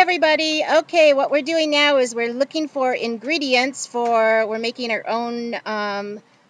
everybody. Okay, what we're doing now is we're looking for ingredients we're making our own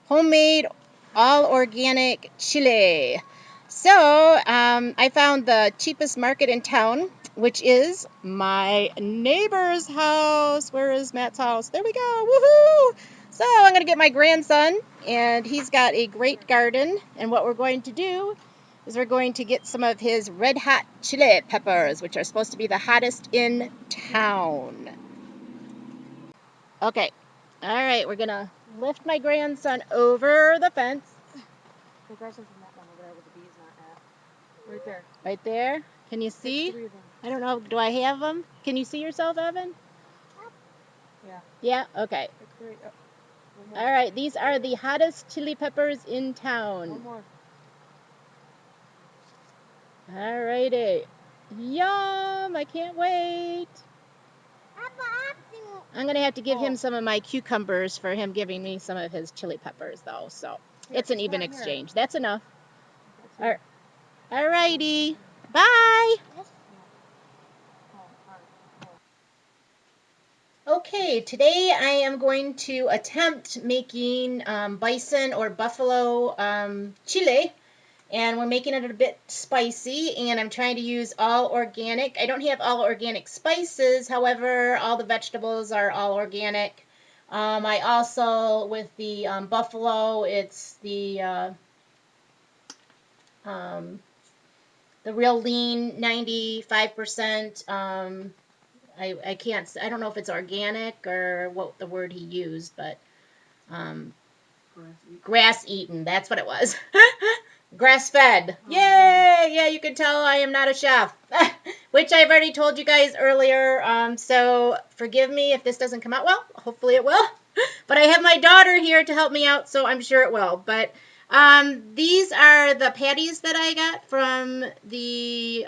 homemade all organic chili. So I found the cheapest market in town, which is my neighbor's house. Where is Matt's house? There we go. Woohoo! So I'm going to get my grandson, and he's got a great garden, and what we're going to do is we're going to get some of his red hot chili peppers, which are supposed to be the hottest in town. Okay, all right, we're gonna lift my grandson over the fence. The grass is in that one over there with the bees not at. Right there. Right there. Can you see? I don't know. Do I have them? Can you see yourself, Evan? Yeah. Yeah? Okay. All right, these are the hottest chili peppers in town. One more. All righty. Yum! I can't wait. I'm going to have to give him some of my cucumbers for him giving me some of his chili peppers, though. So it's an even exchange. That's enough. All righty. Bye. Okay, today I am going to attempt making bison or buffalo chili. And we're making it a bit spicy, and I'm trying to use all organic. I don't have all organic spices, however, all the vegetables are all organic. I also, with the buffalo, it's the real lean, 95%. I don't know if it's organic or what the word he used, but grass eaten, that's what it was. Grass fed. Yay! Yeah, you can tell I am not a chef, which I've already told you guys earlier. So forgive me if this doesn't come out well. Hopefully it will. But I have my daughter here to help me out, so I'm sure it will. But these are the patties that I got from the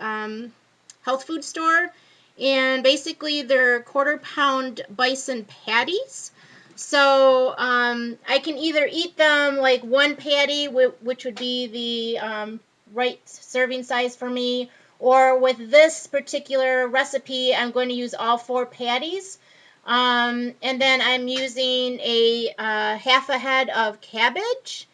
health food store. And basically they're quarter-pound bison patties. So I can either eat them like one patty, which would be the right serving size for me, or with this particular recipe, I'm going to use all 4 patties. And then I'm using a half a head of cabbage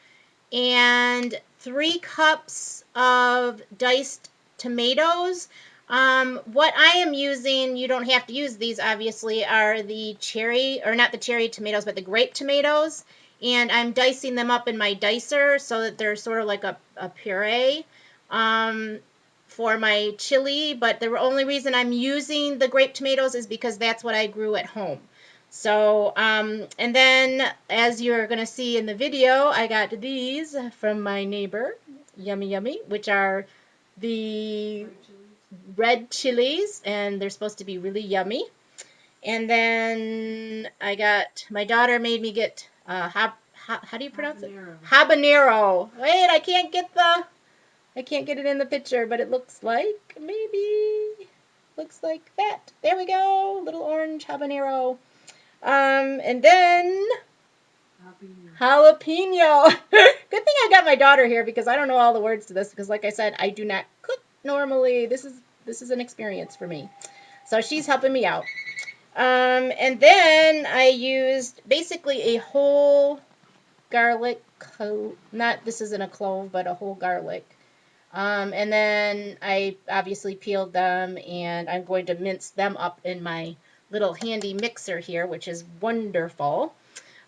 and 3 cups of diced tomatoes. What I am using, you don't have to use these obviously, are the cherry, or not the cherry tomatoes, but the grape tomatoes. And I'm dicing them up in my dicer so that they're sort of like a puree for my chili. But the only reason I'm using the grape tomatoes is because that's what I grew at home. So, and then as you're going to see in the video, I got these from my neighbor, Yummy Yummy, which are the red chilies, and they're supposed to be really yummy. And then I got, my daughter made me get, how do you pronounce it? Habanero. Wait, I can't get it in the picture, but it looks like, looks like that. There we go, little orange habanero. And then jalapeno. Good thing I got my daughter here because I don't know all the words to this because like I said, I do not cook normally. This is an experience for me. So she's helping me out. And then I used basically a whole garlic this isn't a clove, but a whole garlic. And then I obviously peeled them and I'm going to mince them up in my little handy mixer here, which is wonderful.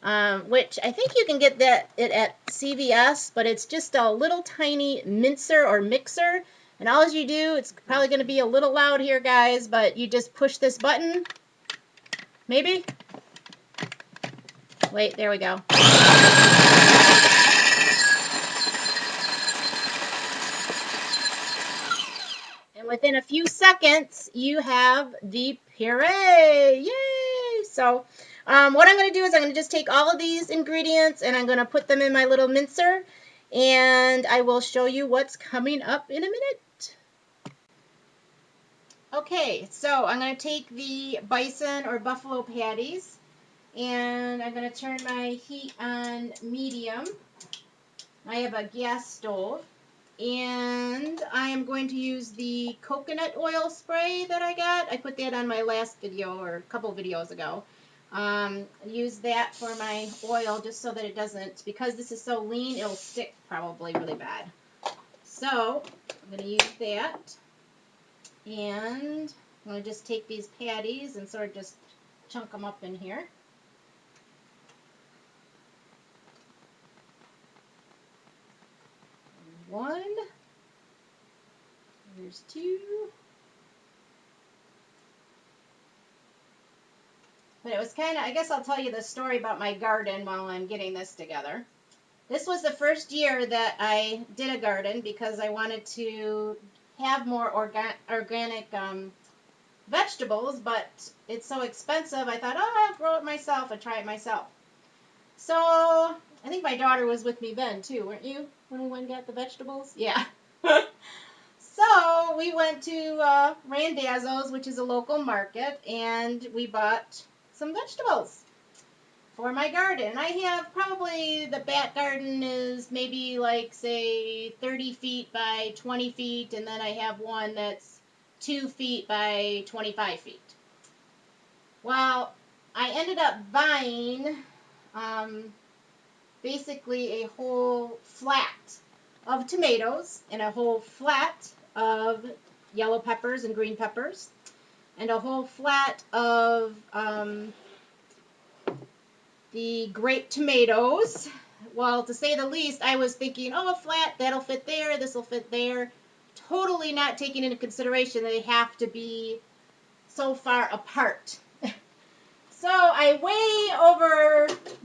Which I think you can get it at CVS, but it's just a little tiny mincer or mixer. And all you do, it's probably going to be a little loud here, guys, but you just push this button. Maybe? Wait, there we go. And within a few seconds, you have the puree. Yay! So what I'm going to do is I'm going to just take all of these ingredients and I'm going to put them in my little mincer. And I will show you what's coming up in a minute. Okay, so I'm going to take the bison or buffalo patties. And I'm going to turn my heat on medium. I have a gas stove. And I am going to use the coconut oil spray that I got. I put that on my last video or a couple videos ago. Use that for my oil just so that it doesn't, because this is so lean, it'll stick probably really bad. So I'm going to use that. And I'm going to just take these patties and sort of just chunk them up in here. One. There's two. But it was kind of, I guess I'll tell you the story about my garden while I'm getting this together. This was the first year that I did a garden because I wanted to have more organic vegetables, but it's so expensive. I thought, oh, I'll grow it myself and try it myself. So I think my daughter was with me then too, weren't you, when we went and got the vegetables? Yeah. So we went to Randazzo's, which is a local market, and we bought some vegetables for my garden. I have probably, the back garden is maybe like, say, 30 feet by 20 feet, and then I have one that's 2 feet by 25 feet. Well, I ended up buying basically a whole flat of tomatoes and a whole flat of yellow peppers and green peppers and a whole flat of the grape tomatoes. Well, to say the least, I was thinking, oh, a flat, that'll fit there, this will fit there. Totally not taking into consideration that they have to be so far apart. So I way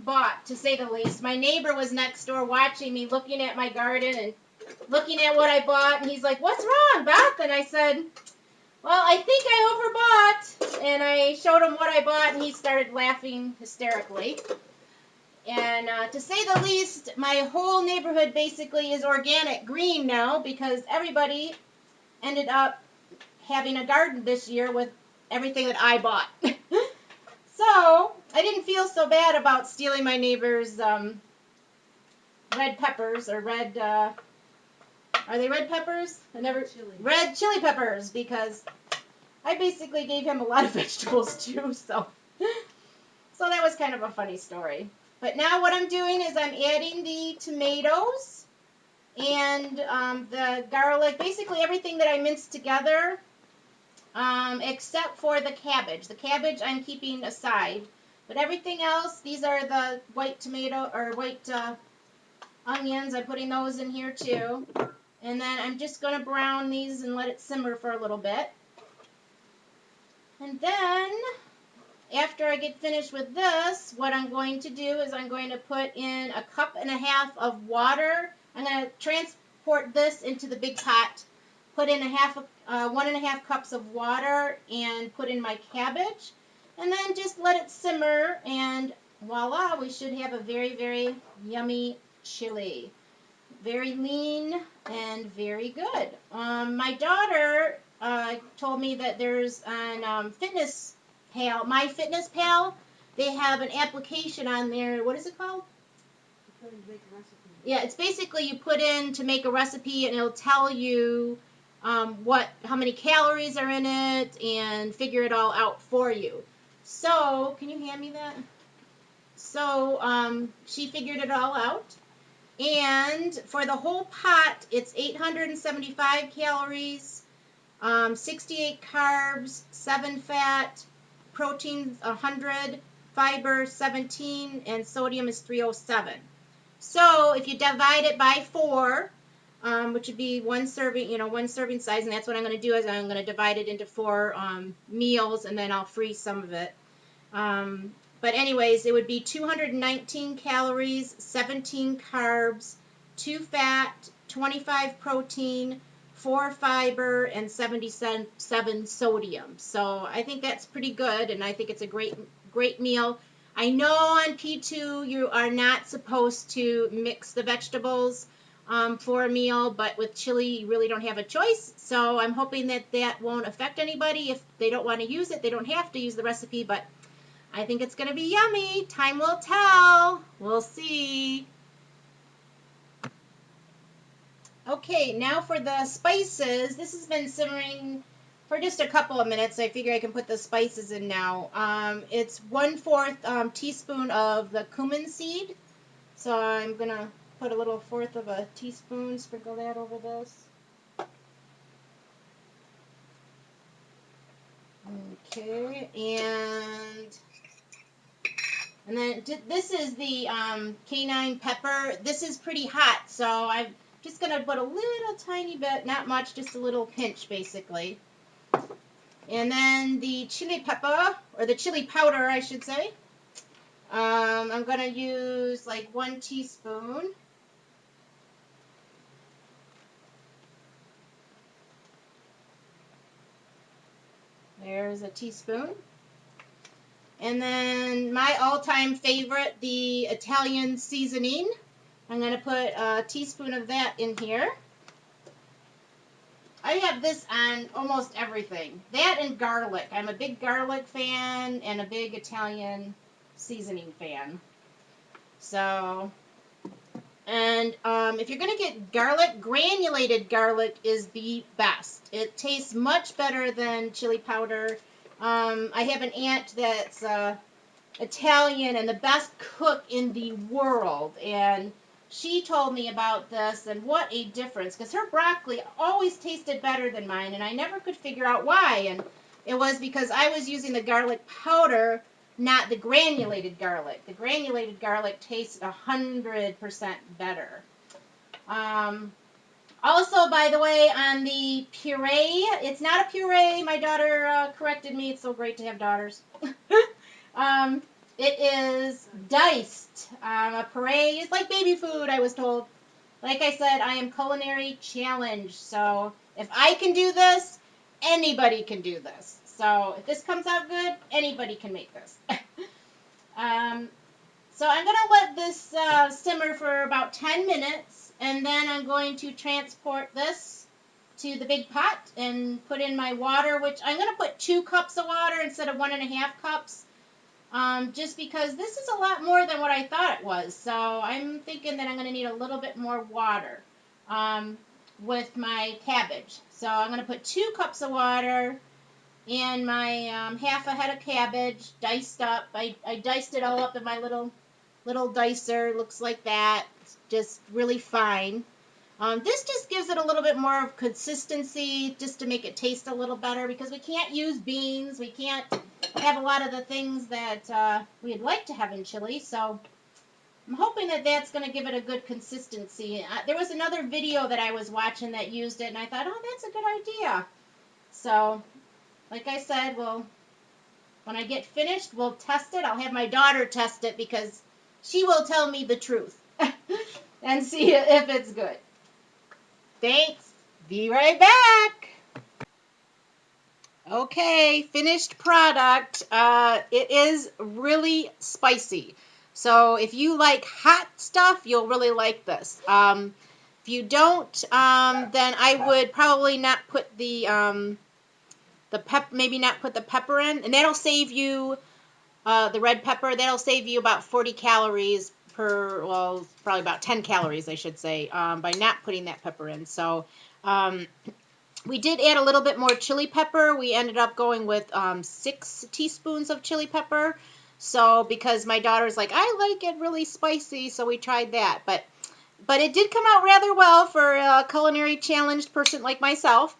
overbought, to say the least. My neighbor was next door watching me, looking at my garden and looking at what I bought, and he's like, what's wrong, Beth? And I said, well, I think I overbought. And I showed him what I bought, and he started laughing hysterically. And to say the least, my whole neighborhood basically is organic green now because everybody ended up having a garden this year with everything that I bought. So I didn't feel so bad about stealing my neighbor's red peppers, or red, are they red peppers? Red chili peppers, because I basically gave him a lot of vegetables too, so that was kind of a funny story. But now what I'm doing is I'm adding the tomatoes and the garlic, basically everything that I minced together, except for the cabbage. The cabbage I'm keeping aside. But everything else, these are the white tomato, or white onions. I'm putting those in here too. And then I'm just going to brown these and let it simmer for a little bit. And then, after I get finished with this, what I'm going to do is I'm going to put in 1.5 cups of water. I'm going to transport this into the big pot, put in 1.5 cups of water, and put in my cabbage. And then just let it simmer, and voila, we should have a very, very yummy chili. Very lean and very good. My daughter told me that there's an Fitness Pal, My Fitness Pal. They have an application on there. What is it called? To make a recipe. Yeah, it's basically you put in to make a recipe, and it'll tell you how many calories are in it, and figure it all out for you. So, can you hand me that? So, she figured it all out. And for the whole pot, it's 875 calories, 68 carbs, 7 fat, protein 100, fiber 17, and sodium is 307. So if you divide it by 4, which would be one serving size, and that's what I'm going to do, is I'm going to divide it into 4 meals, and then I'll freeze some of it. But anyways, it would be 219 calories, 17 carbs, 2 fat, 25 protein, 4 fiber, and 77 sodium. So I think that's pretty good, and I think it's a great meal. I know on P2 you are not supposed to mix the vegetables for a meal, but with chili you really don't have a choice. So I'm hoping that won't affect anybody. If they don't want to use it, they don't have to use the recipe, but I think it's going to be yummy. Time will tell. We'll see. Okay, now for the spices. This has been simmering for just a couple of minutes. I figure I can put the spices in now. It's 1/4 teaspoon of the cumin seed. So I'm gonna put a little 1/4 of a teaspoon, sprinkle that over this. Okay, and then this is the canine pepper. This is pretty hot, so I'm just going to put a little tiny bit, not much, just a little pinch basically. And then the chili pepper, or the chili powder, I should say. I'm going to use like 1 teaspoon. There's a teaspoon. And then my all-time favorite, the Italian seasoning. I'm going to put a teaspoon of that in here. I have this on almost everything. That and garlic. I'm a big garlic fan and a big Italian seasoning fan. So, and if you're going to get garlic, granulated garlic is the best. It tastes much better than chili powder. I have an aunt that's Italian and the best cook in the world, and she told me about this and what a difference, because her broccoli always tasted better than mine, and I never could figure out why. And it was because I was using the garlic powder, not the granulated garlic. The granulated garlic tastes 100% better. Also, by the way, on the puree, it's not a puree. My daughter corrected me. It's so great to have daughters. um, it is diced. A puree is like baby food, I was told. Like I said, I am culinary challenged. So if I can do this, anybody can do this. So if this comes out good, anybody can make this. So I'm going to let this simmer for about 10 minutes, and then I'm going to transport this to the big pot and put in my water, which I'm going to put 2 cups of water instead of 1.5 cups, just because this is a lot more than what I thought it was. So I'm thinking that I'm going to need a little bit more water with my cabbage. So I'm going to put 2 cups of water and my half a head of cabbage diced up. I diced it all up in my little dicer. Looks like that. It's just really fine. This just gives it a little bit more of consistency, just to make it taste a little better, because we can't use beans. We can't have a lot of the things that we'd like to have in chili. So I'm hoping that that's going to give it a good consistency. There was another video that I was watching that used it, and I thought, oh, that's a good idea. So, like I said, when I get finished, we'll test it. I'll have my daughter test it, because she will tell me the truth and see if it's good. Thanks. Be right back. Okay, finished product. It is really spicy. So if you like hot stuff, you'll really like this. If you don't, then I would probably not put the maybe not put the pepper in, and that'll save you the red pepper. That'll save you about 40 calories per, well, probably about 10 calories, I should say, by not putting that pepper in. So we did add a little bit more chili pepper. We ended up going with 6 teaspoons of chili pepper. So because my daughter's like, I like it really spicy, so we tried that. But it did come out rather well for a culinary challenged person like myself.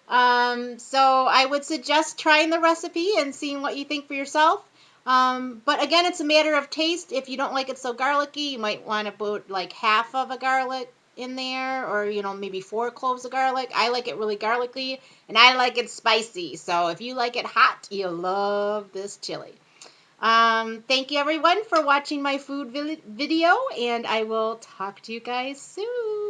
So I would suggest trying the recipe and seeing what you think for yourself. But again, it's a matter of taste. If you don't like it so garlicky, you might want to put like half of a garlic in there, or maybe 4 cloves of garlic. I like it really garlicky, and I like it spicy. So if you like it hot, you'll love this chili. Thank you everyone for watching my food video, and I will talk to you guys soon.